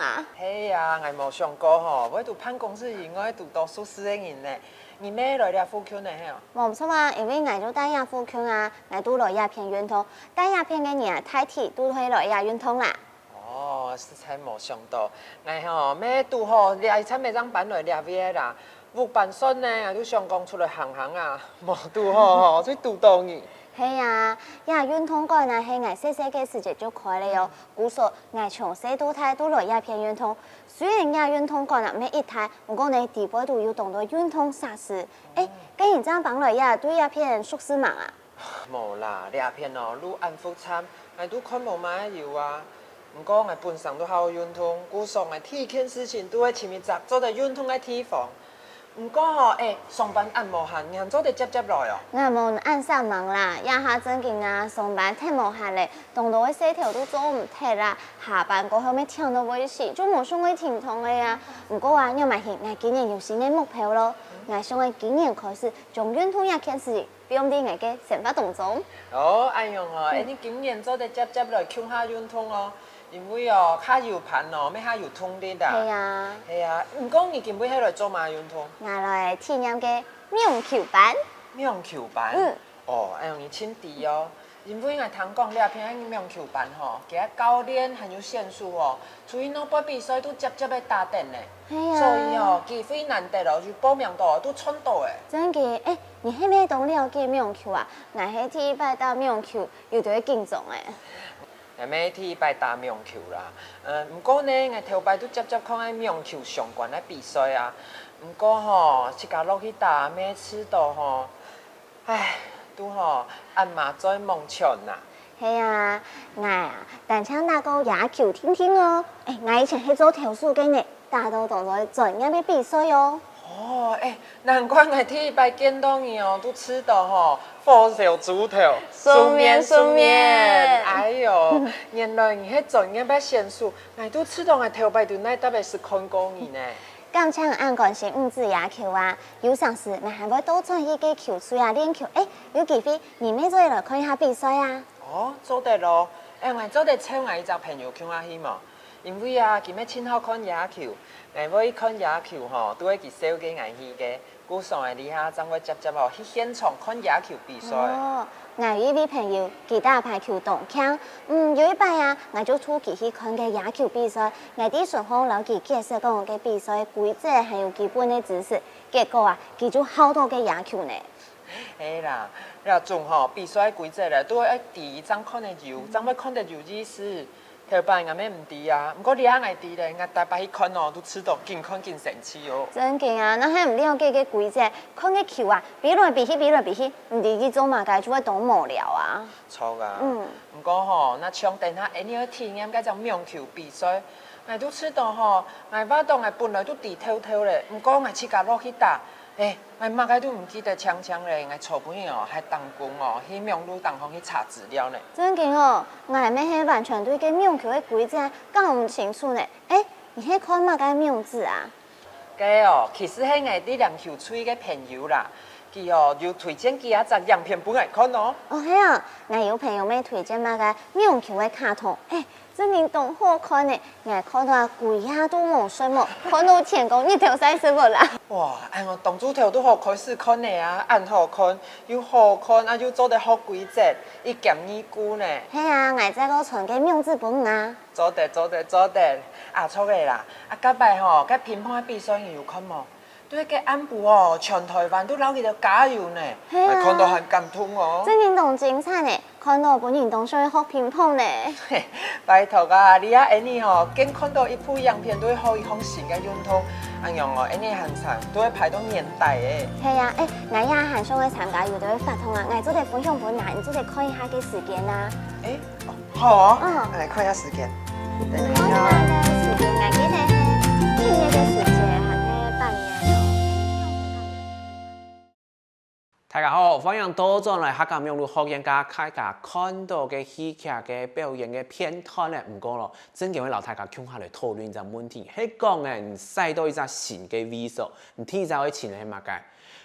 啊？嘿啊，我无想过吼，我读办公室以外读读书室的人呢，你咩来了富圈呢？嘿哦。冇错啊，因为我做大亚富圈啊，我都来亚片运通，大亚片嘅人太体都可以来亚运通啦。哦，实在无想到，我吼咩拄好掠参袂当办来掠位啦。有办算呢，都想讲出来行行啊，无拄好吼，去拄到你。系啊，亚运通嗰呢係我細細嘅時節就開了喲。故說我從細到大都來亞片運通，雖然亞運通嗰呢咩一台，不過呢地步都要懂得運通啥事。跟人這樣講來呀，對亞片熟悉嘛啊？無啦，掠片哦，愈按复雜，我都看無買有啊。不過我本身都好運通，故說我第一件事情都會前面做在運通嘅地方。唔過吼，上班按無閒，人做得接來哦。我冇按上忙啦，亞下正經啊，上班太無閒咧，動到嘅細條都做唔切啦。下班過後咪聽到微信，就冇想去停通嘅呀。不過啊，又咪係我今年有新嘅目標咯，我想我今年開始從運通一件事變啲我嘅生活當中。哦，哎樣哦，你今年做得接來搶下運通哦。因為哦，較有盤哦，咩較有通力啦。係啊。係啊，唔講你今尾喺來做嘛運通？我來體驗嘅苗球班。苗球班。哦，哎呦，你請啲哦。因為我聽講掠片喺苗球班吼，其實教練很有sense哦，所以攞比賽都接嚟打定咧。係啊。所以哦，機會難得咯，就報名到都衝到誒。真嘅，你係咩懂了解苗球啊？我係第一擺打苗球，有對緊張誒。係咩第一擺打苗球啦？唔過呢，我頭擺都接看喺苗球相關嘅比賽啊。唔過吼，一家落去打咩次到吼，唉，都吼按嘛在夢場啦。係啊，我啊，但請打個野球聽聽哦。我以前係做投訴嘅呢，打到當咗專業嘅比賽哦。哦，難怪我第一擺見到你哦，都吃到吼火燒豬頭，素面。哎呦，原來你係專業嘅選手，我都知道我頭擺就那特別是看過你呢。咁請按關心唔止野球啊，有陣時我還會多做一個球賽啊練球。有機會你咪再來看一下比賽啊？哦，做得咯，我做得請我一個朋友去下去嘛。因為啊，今日真好看野球，我要看野球吼，都會去小嘅藝去嘅，故上嚟你下將會接哦去現場看野球比賽。哦，我有一位朋友，佢打排球動槍，有一擺啊，我就出佢去看嘅野球比賽，我啲順風老佢介紹講嘅比賽規則還有基本嘅知識，結果啊，佢就好多嘅野球呢。係啦，然後仲吼比賽規則咧，都係第一張看得有，張要看得有意思。頭擺我咩唔知啊，不過你阿愛知咧，我大擺去看哦，都知道見看見神奇哦。真嘅啊，那係唔了解嘅規則，看嘅球啊，比來比去，唔知佢做嘛嘅，就會當無聊啊。錯啊。不過吼，那像等下你去體驗嗰種苗球比賽，我都知道吼，我把當我本來都低偷偷咧，不過我自家落去打。我媽個都唔記得槍咧，我錯朋友還當工哦，去苗路當方去查資料呢。真嘅哦，我係咩係完全對嘅苗球嘅規則講唔清楚呢？你係看乜嘅名字啊？嘅哦，其實係我啲籃球隊嘅朋友啦，佢哦要推薦佢一隻樣片本嚟看哦。哦係啊，我有朋友咩推薦乜嘅苗球嘅卡通，真係都好看呢，我看到鬼呀都冇睡冇，看到天公一條曬死我啦。哇！我當主頭都好開始看的啊，按好看又好看啊，又做得好規則，一減二句呢。係啊，我這個傳嘅名字本啊。做得啊，錯嘅啦！啊，今擺吼，個乒乓比賽你有看冇？對個安部哦，全台灣都撈佢哋加油呢，我看到很感動哦。真運動精彩呢，看到本運動所以學乒乓呢。拜託啊，你啊，你吼，見看到一部影片都會好一項新嘅運動，咁樣哦，你行程都會排到年代嘅。係啊，我也很想去參加，有對發通啊，我做啲分享本啊，你做啲看一下嘅時間啊。好啊，我嚟看一下時間。看一下嘅時間，我記得係聽日嘅時間係半夜咯。大家好，歡迎多轉來客家苗路學院家大家看到嘅戲劇嘅表演嘅片段咧，唔講咯，真嘅會留大家傾下嚟討論一個問題，係講咧，你使到一隻新嘅味素，你聽就可以前係乜嘅？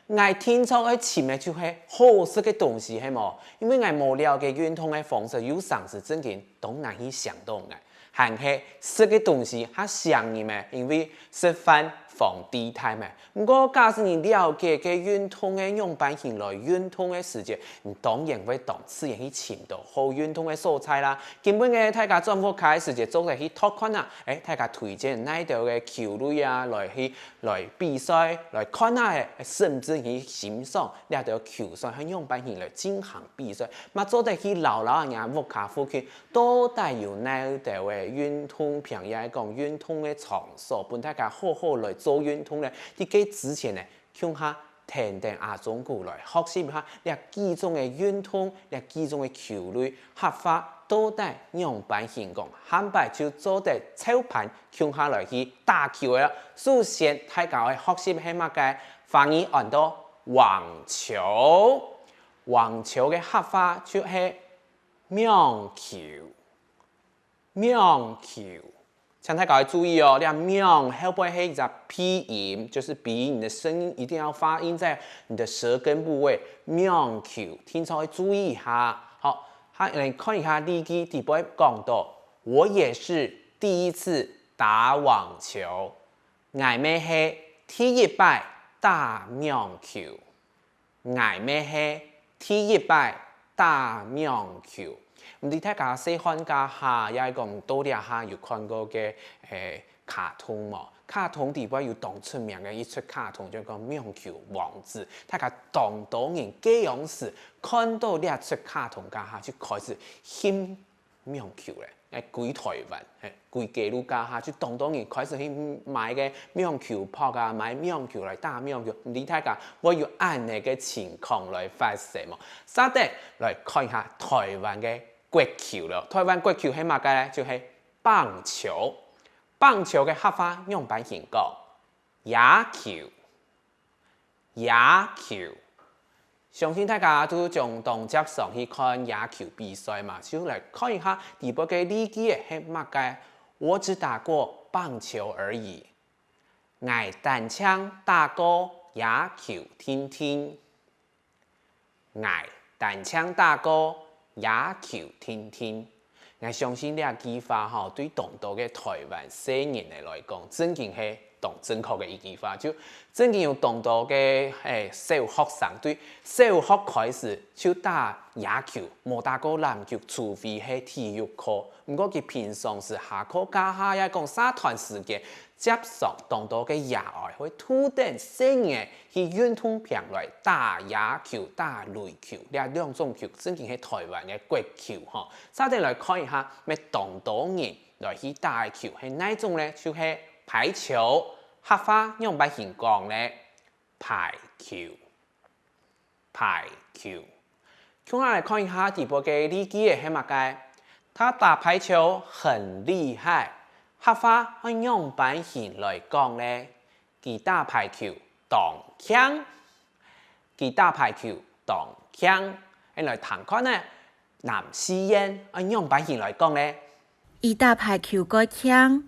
我聽錯去前面就係好食嘅東西係冇，因為我無聊嘅運動嘅方式有時是真嘅都難以想到嘅。还是食嘅东西较上瘾嘅，因为食饭防地态嘛。不过，假使你了解嘅运动嘅用品型来运动嘅时间，你当然会当自然去寻到好运动嘅素材啦。根本嘅大家转播开始就做嚟去拓宽啊，大家推荐哪条嘅球类啊，来比赛来看下嘅，甚至去欣赏呢条球赛向用品型来进行比赛，嘛做得去老人屋卡附近都带有哪条嘅运动平也讲运动嘅场所，本大家好好来做运动咧。伫几之前咧，向下听阿中古来学习下，你几种嘅运动，你几种嘅球类合法都带用品型讲，汉摆就做得操盘，向下来去打球嘅啦。首先，大家嘅学习係乜嘅？翻译按到网球，网球嘅合法就係网球。网球，请大家注意哦，你网后背是一个鼻音，就是鼻音，你的声音一定要发音在你的舌根部位。网球，听众要注意一下。好，来看一下例句，第八讲到，我也是第一次打网球，我咩係第一擺打網球，我咩係第一擺打網球。唔知大家細看家下，也係講多啲下有看過嘅卡通嘛？卡通地位有當出名嘅一出卡通，就講網球王子。大家當人這樣時看到呢一出卡通家下，就開始興網球咧。規台灣，規基魯家下就當人開始去買嘅網球拍啊，買網球來打網球。唔知大家會有按呢個情況來發生嘛？稍等來看一下台灣嘅國球咯，台灣國球係乜嘅咧？就係棒球。棒球嘅合法用品型講野球，野球。相信大家都從動接上去看野球比賽嘛，就來看一下第八個例句係乜嘅？我只打過棒球而已，我單槍打過野球天天，我單槍打過野球天天，我相信呢個句法吼，對當道嘅台灣青年嚟講，真正係當正確嘅一句話。就真正有當道嘅小學生對小學開始就打野球，冇打過籃球，除非係體育課。唔過佢平常時下課家下也講三段時間。接上當道嘅野外，會突然青年去運動平來打野球、打壘球，呢兩種球真正係台灣嘅國球吼。稍等來看一下，咩當道人來去打球係哪種咧？就係排球，合法用品型講咧排球，排球。咁我來看一下第八個例句係乜嘅？他打排球很厲害。合法按用品型來講咧，佢打排球當槍，佢打排球當槍。來談看咧，藍思嫣按用品型來講咧，伊打排球個槍，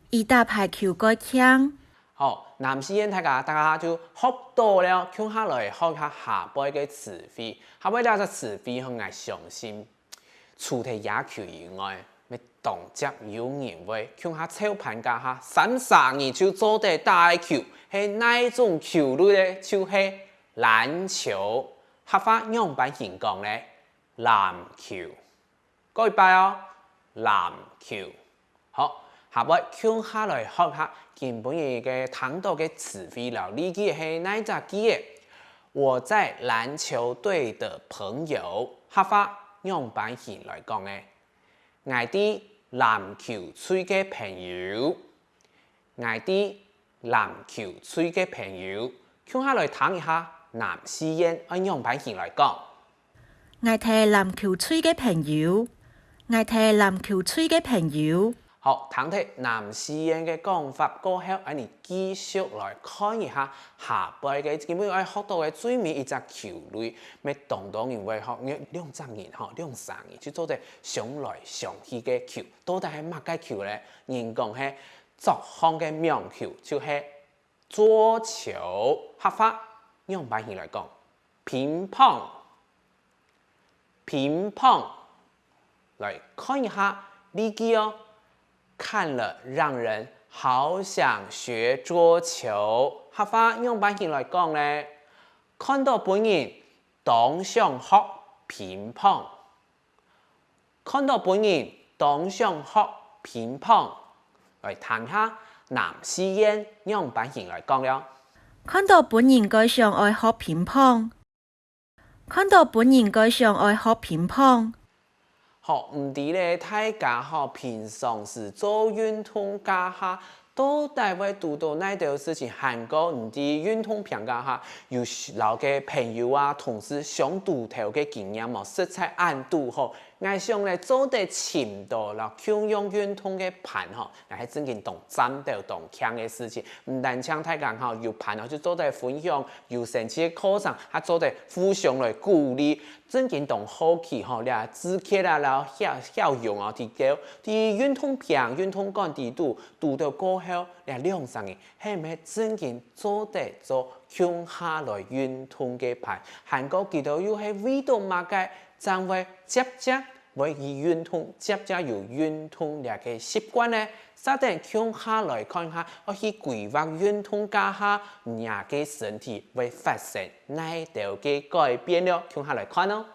伊打排球個槍。好，藍思嫣大家就學到了，接下來學下下輩嘅詞彙，下輩呢個詞彙向我相信，除咗野球以外。動接有人會向下操盤家下，30年就做得打球，係哪種球類咧？就係籃球，合法用品型講咧籃球。各位拜哦，籃球。好，下位向下來學下基本嘅談到嘅詞彙了。呢句係哪一隻句？我在籃球隊的朋友，合法用品型來講咧。我啲籃球隊嘅朋友，我啲籃球隊嘅朋友，接下來談一下藍思嫣按用品型來講。我睇籃球隊嘅朋友，我睇籃球隊嘅朋友。好，談睇藍思嫣嘅講法過後，我哋繼續來看一下下輩嘅基本我學到嘅最尾一隻球類，咩當人會學兩隻人嗬，兩三人去做啲上來上去嘅球，到底係乜嘅球咧？人講係作項嘅網球，就係桌球，合法用品型來講，乒乓，乒乓，來看一下呢句哦。看了让人好想学桌球。客家用版型来讲呢，看到本人当想学乒乓，看到本人当想学乒乓。来谈下南西烟用版型来讲了。看到本人該上愛學乒乓，看到本人該上愛學乒乓。好，唔知咧，大家好，平常時做運動家下，都大會遇到呢條事情。韓國唔知運動評價下，有老嘅朋友啊、同事想拄頭嘅經驗嘛，實在按拄好。我想咧做得深度啦，強用運動嘅盤吼，係真正同戰鬥同強嘅事情。唔但搶大家吼，有盤吼就做得分享，有成績嘅課程，還做得互相來鼓勵。真正同好奇吼，你知識啊，然後效用啊，提高，啲運動平、運動感地度到過後，你兩上嘅係唔係真正做得做向下來運動嘅盤？韓國幾度又係味道嘛嘅，將會接會以運動接有運動嘅習慣咧，稍等向下來看下，我去規劃運動家下人嘅身體會發生哪條嘅改變了，向下來看咯。